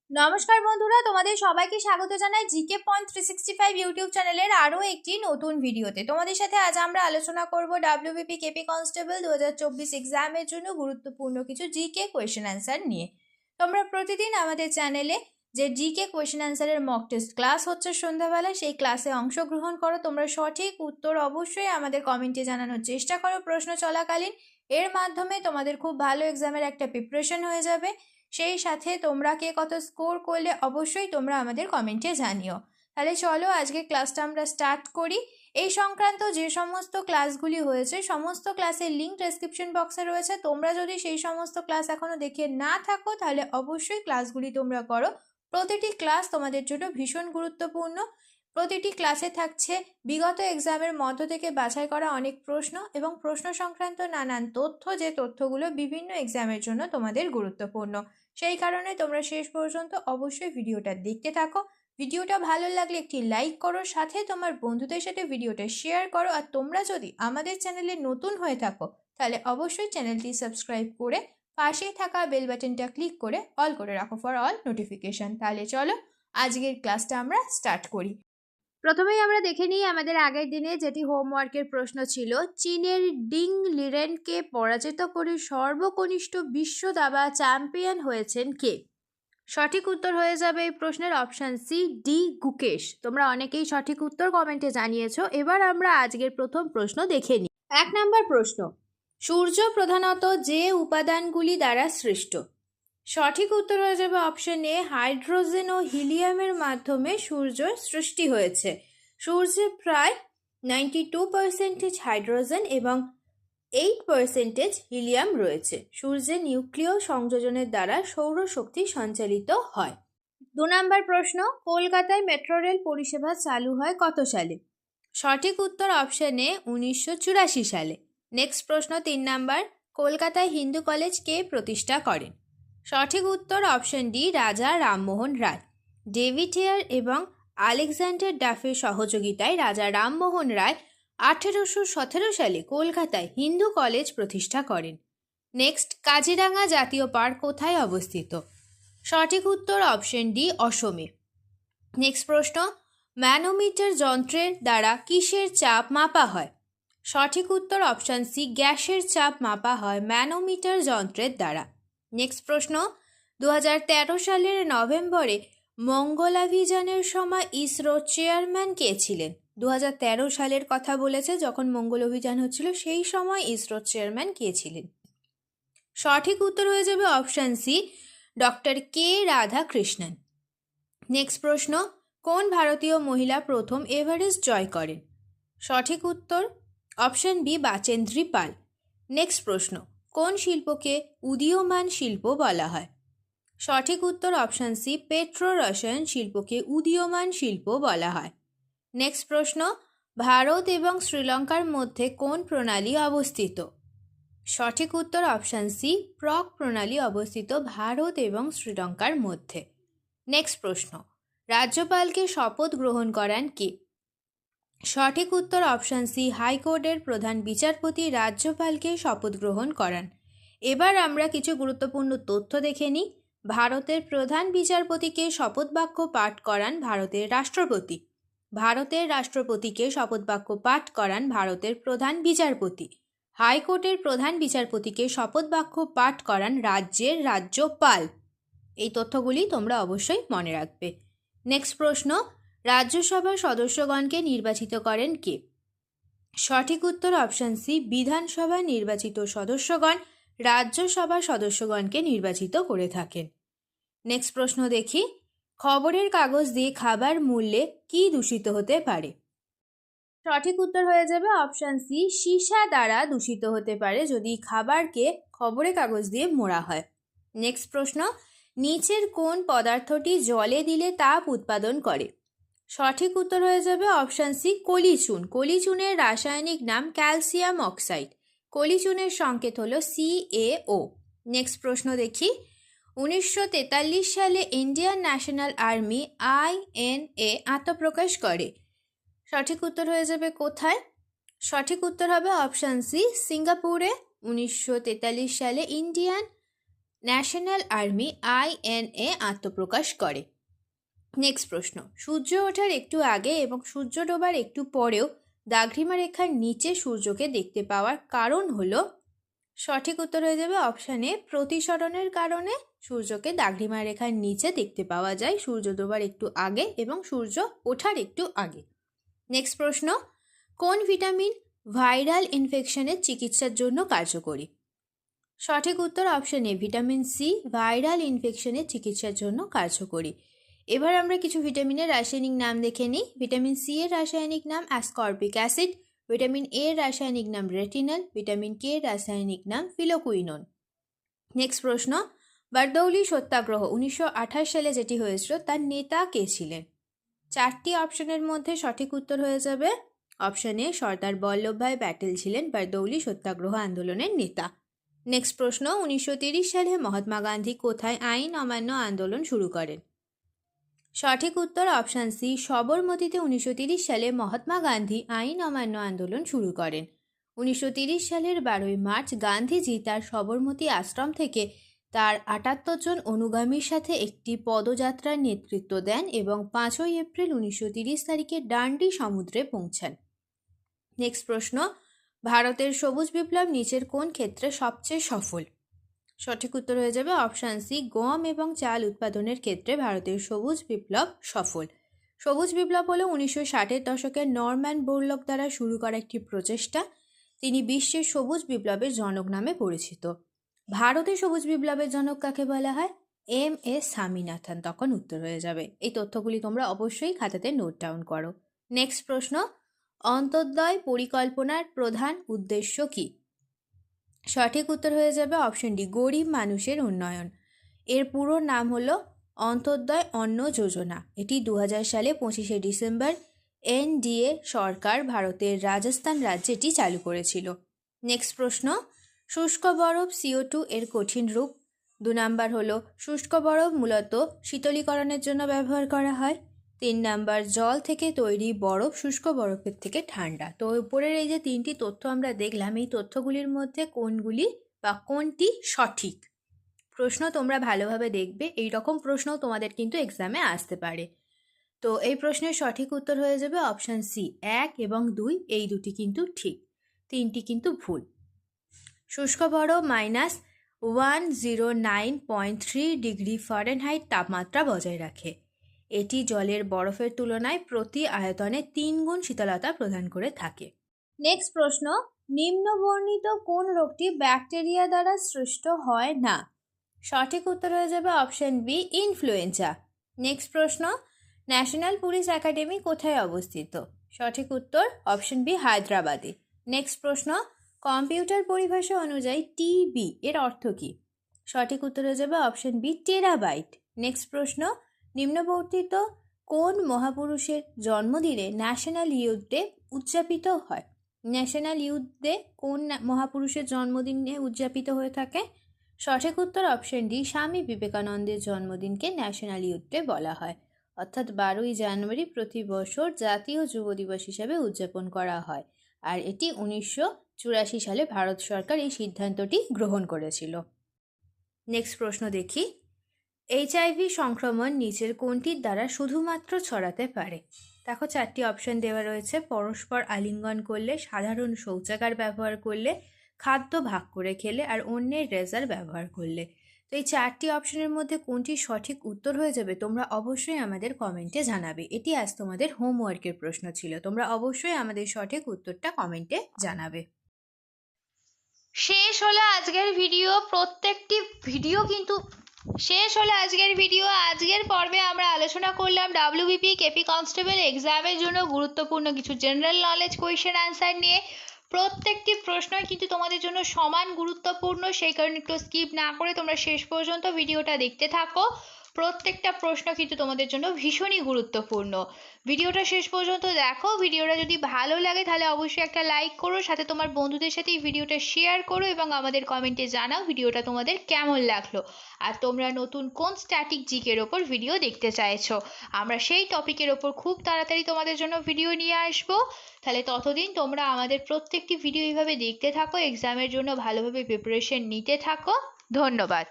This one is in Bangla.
নমস্কার বন্ধুরা, তোমাদের সবাইকে স্বাগত জানাই জিকে পয়েন্ট 365 ইউটিউব চ্যানেলের আরও একটি নতুন ভিডিওতে। তোমাদের সাথে আজ আমরা আলোচনা করব ডাব্লিউবিপি কেপি কনস্টেবল 2024 এক্সামের জন্য গুরুত্বপূর্ণ কিছু জিকে কোয়েশ্চেন অ্যান্সার নিয়ে। তোমরা প্রতিদিন আমাদের চ্যানেলে যে জিকে কোয়েশ্চেন অ্যান্সারের মক টেস্ট ক্লাস হচ্ছে সন্ধ্যাবেলা, সেই ক্লাসে অংশগ্রহণ করো। তোমরা সঠিক উত্তর অবশ্যই আমাদের কমেন্টে জানানোর চেষ্টা করো প্রশ্ন চলাকালীন। এর মাধ্যমে তোমাদের খুব ভালো এক্সামের একটা প্রিপারেশন হয়ে যাবে। সেই সাথে তোমরা কে কত স্কোর করলে অবশ্যই তোমরা আমাদের কমেন্টে জানিও। তাহলে চলো আজকে ক্লাসটা আমরা স্টার্ট করি। এই সংক্রান্ত যে সমস্ত ক্লাসগুলি হয়েছে সমস্ত ক্লাসের লিঙ্ক ডেসক্রিপশন বক্সে রয়েছে। তোমরা যদি সেই সমস্ত ক্লাস এখনো দেখে না থাকো তাহলে অবশ্যই ক্লাসগুলি তোমরা করো। প্রতিটি ক্লাস তোমাদের জন্য ভীষণ গুরুত্বপূর্ণ। প্রতিটি ক্লাসে থাকছে বিগত এক্সামের মধ্য থেকে বাছাই করা অনেক প্রশ্ন এবং প্রশ্ন সংক্রান্ত নানান তথ্য, যে তথ্যগুলো বিভিন্ন এক্সামের জন্য তোমাদের গুরুত্বপূর্ণ। সেই কারণে তোমরা শেষ পর্যন্ত অবশ্যই ভিডিওটা দেখতে থাকো। ভিডিওটা ভালো লাগলে একটি লাইক করো, সাথে তোমার বন্ধুদের সাথে ভিডিওটা শেয়ার করো। আর তোমরা যদি আমাদের চ্যানেলে নতুন হয়ে থাকো তাহলে অবশ্যই চ্যানেলটি সাবস্ক্রাইব করে পাশেই থাকা বেল বাটনটা ক্লিক করে অল করে রাখো ফর অল নোটিফিকেশন। তাহলে চলো আজকের ক্লাসটা আমরা স্টার্ট করি। প্রথমেই আমরা দেখে নিই আমাদের আগের দিনে যেটি হোমওয়ার্কের প্রশ্ন ছিল, চীনের ডিং লিরেনকে পরাজিত করে সর্বকনিষ্ঠ বিশ্ব দাবা চ্যাম্পিয়ন হয়েছেন কে? সঠিক উত্তর হয়ে যাবে এই প্রশ্নের অপশান সি, ডি গুকেশ। তোমরা অনেকেই সঠিক উত্তর কমেন্টে জানিয়েছো। এবার আমরা আজকের প্রথম প্রশ্ন দেখে নিই। 1 নম্বর প্রশ্ন, সূর্য প্রধানত যে উপাদানগুলি দ্বারা সৃষ্ট? সঠিক উত্তর হয়ে যাবে অপশন এ, হাইড্রোজেন ও হিলিয়ামের মাধ্যমে সূর্যের সৃষ্টি হয়েছে। সূর্যে প্রায় 92% হাইড্রোজেন এবং 8% হিলিয়াম রয়েছে। সূর্যের নিউক্লিয় সংযোজনের দ্বারা সৌরশক্তি সঞ্চালিত হয়। 2 নম্বর প্রশ্ন, কলকাতায় মেট্রো রেল পরিষেবা চালু হয় কত সালে? সঠিক উত্তর অপশন এ, 1984 সালে। নেক্সট প্রশ্ন 3 নাম্বার, কলকাতায় হিন্দু কলেজ কে প্রতিষ্ঠা করেন? সঠিক উত্তর অপশন ডি, রাজা রামমোহন রায়। ডেভিড হেয়ার এবং আলেকজান্ডার ডাফের সহযোগিতায় রাজা রামমোহন রায় 1817 সালে কলকাতায় হিন্দু কলেজ প্রতিষ্ঠা করেন। নেক্সট, কাজিরাঙা জাতীয় পার্ক কোথায় অবস্থিত? সঠিক উত্তর অপশন ডি, অসমে। নেক্সট প্রশ্ন, ম্যানোমিটার যন্ত্রের দ্বারা কিসের চাপ মাপা হয়? সঠিক উত্তর অপশন সি, গ্যাসের চাপ মাপা হয় ম্যানোমিটার যন্ত্রের দ্বারা। নেক্সট প্রশ্ন, 2013 সালের নভেম্বরে মঙ্গলাভিযানের সময় ইসরোর চেয়ারম্যান কে ছিলেন? 2013 সালের কথা বলেছে, যখন মঙ্গল অভিযান হচ্ছিল সেই সময় ইসরোর চেয়ারম্যান কে ছিলেন? সঠিক উত্তর হয়ে যাবে অপশান সি, ডক্টর কে রাধাকৃষ্ণন। নেক্সট প্রশ্ন, কোন ভারতীয় মহিলা প্রথম এভারেস্ট জয় করেন? সঠিক উত্তর অপশন বি, বাচেন্দ্রী পাল। নেক্সট প্রশ্ন, কোন শিল্পকে উদীয়মান শিল্প বলা হয়? সঠিক উত্তর অপশন সি, পেট্রো রসায়ন শিল্পকে উদীয়মান শিল্প বলা হয়। নেক্সট প্রশ্ন, ভারত এবং শ্রীলঙ্কার মধ্যে কোন প্রণালী অবস্থিত? সঠিক উত্তর অপশান সি, প্রক প্রণালী অবস্থিত ভারত এবং শ্রীলঙ্কার মধ্যে। নেক্সট প্রশ্ন, রাজ্যপালকে শপথ গ্রহণ করান কে? সঠিক উত্তর অপশান সি, হাইকোর্টের প্রধান বিচারপতি রাজ্যপালকে শপথ গ্রহণ করান। এবার আমরা কিছু গুরুত্বপূর্ণ তথ্য দেখে নিই। ভারতের প্রধান বিচারপতিকে শপথ বাক্য পাঠ করান ভারতের রাষ্ট্রপতি। ভারতের রাষ্ট্রপতিকে শপথ বাক্য পাঠ করান ভারতের প্রধান বিচারপতি। হাইকোর্টের প্রধান বিচারপতিকে শপথ বাক্য পাঠ করান রাজ্যের রাজ্যপাল। এই তথ্যগুলি তোমরা অবশ্যই মনে রাখবে। নেক্সট প্রশ্ন, রাজ্যসভার সদস্যগণকে নির্বাচিত করেন কে? সঠিক উত্তর অপশান সি, বিধানসভা নির্বাচিত সদস্যগণ রাজ্যসভা সদস্যগণকে নির্বাচিত করে থাকেন। নেক্সট প্রশ্ন দেখি, খবরের কাগজ দিয়ে খাবার মূল্যে কি দূষিত হতে পারে? সঠিক উত্তর হয়ে যাবে অপশান সি, সীসা দ্বারা দূষিত হতে পারে যদি খাবারকে খবরের কাগজ দিয়ে মোড়া হয়। নেক্সট প্রশ্ন, নিচের কোন পদার্থটি জলে দিলে তাপ উৎপাদন করে? সঠিক উত্তর হয়ে যাবে অপশান সি, কলিচুন। কলিচুনের রাসায়নিক নাম ক্যালসিয়াম অক্সাইড। কলিচুনের সংকেত হলো CaO। নেক্সট প্রশ্ন দেখি, 1943 সালে ইন্ডিয়ান ন্যাশনাল আর্মি INA আত্মপ্রকাশ করে। সঠিক উত্তর হয়ে যাবে কোথায়? সঠিক উত্তর হবে অপশান সি, সিঙ্গাপুরে। 1943 সালে ইন্ডিয়ান ন্যাশনাল আর্মি INA আত্মপ্রকাশ করে? নেক্সট প্রশ্ন, সূর্য ওঠার একটু আগে এবং সূর্য ডোবার একটু পরেও দাঘ্রিমা রেখার নিচে সূর্যকে দেখতে পাওয়ার কারণ হলো? সঠিক উত্তর হয়ে যাবে অপশান এ, প্রতিসরণের কারণে সূর্যকে দাঘ্রিমা রেখার নিচে দেখতে পাওয়া যায় সূর্য ডোবার একটু আগে এবং সূর্য ওঠার একটু আগে। নেক্সট প্রশ্ন, কোন ভিটামিন ভাইরাল ইনফেকশনের চিকিৎসার জন্য কার্যকরী? সঠিক উত্তর option A, vitamin C viral ইনফেকশনের চিকিৎসার জন্য কার্যকরী। এবার আমরা কিছু ভিটামিনের রাসায়নিক নাম দেখে নিই। ভিটামিন সি এর রাসায়নিক নাম অ্যাসকর্বিক অ্যাসিড, ভিটামিন এ এর রাসায়নিক নাম রেটিনল, ভিটামিন কে এর রাসায়নিক নাম ফিলোকুইনোন। নেক্সট প্রশ্ন, বারদৌলি সত্যাগ্রহ 1928 সালে যেটি হয়েছিল তার নেতা কে ছিলেন? চারটি অপশনের মধ্যে সঠিক উত্তর হয়ে যাবে অপশন এ, সর্দার বল্লভভাই প্যাটেল ছিলেন বারদৌলি সত্যাগ্রহ আন্দোলনের নেতা। নেক্সট প্রশ্ন, 1930 সালে মহাত্মা গান্ধী কোথায় আইন অমান্য আন্দোলন শুরু করেন? সঠিক উত্তর অপশান সি, সবরমতীতে 1930 সালে মহাত্মা গান্ধী আইন অমান্য আন্দোলন শুরু করেন। 1930 সালের 12ই মার্চ গান্ধীজি তার সবরমতী আশ্রম থেকে তার 78 জন অনুগামীর সাথে একটি পদযাত্রার নেতৃত্ব দেন এবং 5ই এপ্রিল 1930 তারিখে ডান্ডি সমুদ্রে পৌঁছান। নেক্সট প্রশ্ন, ভারতের সবুজ বিপ্লব নিচের কোন ক্ষেত্রে সবচেয়ে সফল? সঠিক উত্তর হয়ে যাবে অপশান সি, গম এবং চাল উৎপাদনের ক্ষেত্রে ভারতের সবুজ বিপ্লব সফল। সবুজ বিপ্লব হলো 1960-এর দশকে নরম্যান বোরলগ দ্বারা শুরু করা একটি প্রচেষ্টা। তিনি বিশ্বের সবুজ বিপ্লবের জনক নামে পরিচিত। ভারতের সবুজ বিপ্লবের জনক কাকে বলা হয়? MS স্বামীনাথন। তখন উত্তর হয়ে যাবে। এই তথ্যগুলি তোমরা অবশ্যই খাতাতে নোট ডাউন করো। নেক্সট প্রশ্ন, অন্তোদয় পরিকল্পনার প্রধান উদ্দেশ্য কি? সঠিক উত্তর হয়ে যাবে অপশন ডি, গরিব মানুষের উন্নয়ন। এর পুরো নাম হলো অন্তোদয় অন্ন যোজনা। এটি 2000 সালে 25শে ডিসেম্বর NDA সরকার ভারতের রাজস্থান রাজ্যে এটি চালু করেছিল। নেক্সট প্রশ্ন, শুষ্ক বরফ CO2 এর কঠিন রূপ। 2 নাম্বার হলো শুষ্ক বরফ মূলত শীতলীকরণের জন্য ব্যবহার করা হয়। 3 নাম্বার, জল থেকে তৈরি বরফ শুষ্ক বরফের থেকে ঠান্ডা। তো উপরের এই যে 3টি তথ্য আমরা দেখলাম, এই তথ্যগুলির মধ্যে কোনগুলি বা কোনটি সঠিক? প্রশ্ন তোমরা ভালোভাবে দেখবে, এই রকম প্রশ্ন তোমাদের কিন্তু এক্সামে আসতে পারে। তো এই প্রশ্নের সঠিক উত্তর হয়ে যাবে অপশান সি, 1 এবং 2 এই দুটি কিন্তু ঠিক, 3টি কিন্তু ভুল। শুষ্ক বরফ -109.3 ডিগ্রি ফারেনহাইট তাপমাত্রা বজায় রাখে। এটি জলের বরফের তুলনায় প্রতি আয়তনে 3 গুণ শীতলতা প্রদান করে থাকে। নেক্সট প্রশ্ন, নিম্নবর্ণিত কোন রোগটি ব্যাকটেরিয়া দ্বারা সৃষ্ট হয় না? সঠিক উত্তর হয়ে যাবে অপশন বি, ইনফ্লুয়েঞ্জা। নেক্সট প্রশ্ন, ন্যাশনাল পুলিশ একাডেমি কোথায় অবস্থিত? সঠিক উত্তর অপশন বি, হায়দ্রাবাদে। নেক্সট প্রশ্ন, কম্পিউটার পরিভাষা অনুযায়ী TB এর অর্থ কী? সঠিক উত্তর হয়ে যাবে অপশন বি, টেরাবাইট। নেক্সট প্রশ্ন, নিম্নবর্ণিত কোন মহাপুরুষের জন্মদিনে ন্যাশনাল ইয়ুথ ডে উদযাপিত হয়? ন্যাশনাল ইয়ুথ ডে কোন মহাপুরুষের জন্মদিনে উদযাপিত হয়ে থাকে? সঠিক উত্তর অপশন ডি, স্বামী বিবেকানন্দের জন্মদিনকে ন্যাশনাল ইয়ুথ ডে বলা হয়। অর্থাৎ 12ই জানুয়ারি প্রতি বছর জাতীয় যুব দিবস হিসাবে উদযাপন করা হয়। আর এটি 1984 সালে ভারত সরকার এই সিদ্ধান্তটি গ্রহণ করেছিল। নেক্সট প্রশ্ন দেখি, HIV সংক্রমণ নিচের কোনটির দ্বারা শুধুমাত্র ছড়াতে পারে? দেখো 4টি অপশন দেওয়া রয়েছে। পরস্পর আলিঙ্গন করলে, সাধারণ শৌচাগার ব্যবহার করলে, খাদ্য ভাগ করে খেলে, আর অন্যের রেজার ব্যবহার করলে। তো এই 4টি অপশনের মধ্যে কোনটি সঠিক উত্তর হয়ে যাবে তোমরা অবশ্যই আমাদের কমেন্টে জানাবে। এটি আজ তোমাদের হোমওয়ার্কের প্রশ্ন ছিল। তোমরা অবশ্যই আমাদের সঠিক উত্তরটা কমেন্টে জানাবে। শেষ হলো আজকের ভিডিও। প্রত্যেকটি ভিডিও কিন্তু শেষ হলো আজকের ভিডিও। আজকের পর্বে আমরা আলোচনা করলাম WBP কেপি কনস্টেবল এক্সামের জন্য গুরুত্বপূর্ণ কিছু জেনারেল নলেজ কোয়েশ্চেন অ্যান্সার নিয়ে। প্রত্যেকটি প্রশ্নই কিন্তু তোমাদের জন্য সমান গুরুত্বপূর্ণ, সেই কারণে একটু স্কিপ না করে তোমরা শেষ পর্যন্ত ভিডিওটা দেখতে থাকো। প্রত্যেকটা প্রশ্ন কিন্তু তোমাদের জন্য ভীষণই গুরুত্বপূর্ণ। ভিডিওটা শেষ পর্যন্ত দেখো। ভিডিওটা যদি ভালো লাগে তাহলে অবশ্যই একটা লাইক করো, সাথে তোমার বন্ধুদের সাথে এই ভিডিওটা শেয়ার করো এবং আমাদের কমেন্টে জানাও ভিডিওটা তোমাদের কেমন লাগলো, আর তোমরা নতুন কোন স্ট্যাটিক জিকের ওপর ভিডিও দেখতে চাইছো। আমরা সেই টপিকের ওপর খুব তাড়াতাড়ি তোমাদের জন্য ভিডিও নিয়ে আসবো। তাহলে ততদিন তোমরা আমাদের প্রত্যেকটি ভিডিও এইভাবে দেখতে থাকো, এক্সামের জন্য ভালোভাবে প্রিপারেশন নিতে থাকো। ধন্যবাদ।